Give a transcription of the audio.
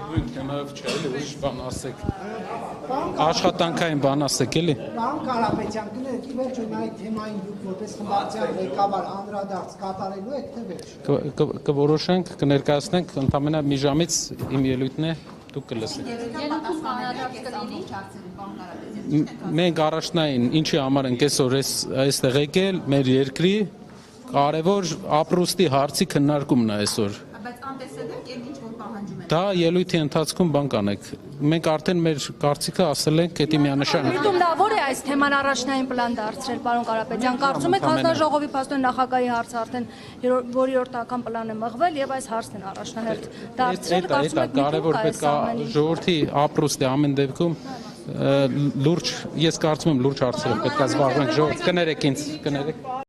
Նույնքանով չէ, էլի ուրիշ բան ասեք։ Աշխատանքային բան ասեք, էլի։ Պարոն Կարապետյան, գնացեք ի վերջո նա այդ թեմային դուք որպես խմբակցության ղեկավար անդրադարձ կատարելու եք թե ոչ։ Կորոշենք, կներկայացնենք, ընդամենը մի ժամից իմ ելույթն է, դուք կլսեք։ Մենք առաջնային ինչի համար ենք այսօր այստեղ եկել, մեր երկրի կարևոր ապրուստի հարցի քննարկումն է այսօր։ Բայց անտեսեդեք եւ ինչ որ պահանջում եք։ Դա ելույթի ընթացքում բան կանեք։ Մենք արդեն մեր կարծիքը ասել ենք, դա միանշանակ։ Դիտում դա ո՞ր է այս թեման առաջնային պլան դարձրել, պարոն Կարապետյան։ Կարծում եք հանձնաժողովի փաստորեն նախագահի հարցը արդեն որի օրտական պլան է մղվել եւ այս հարցն են առաջնահերթ դարձրել։ Կարծում եք կարևոր պետք է ժողովրդի ապրուստի ամեն դեպքում լուրջ, ես կարծում եմ լուրջ հարցերով պետք է զբաղվենք ժողովուրդ, կներեք ինձ, կներեք։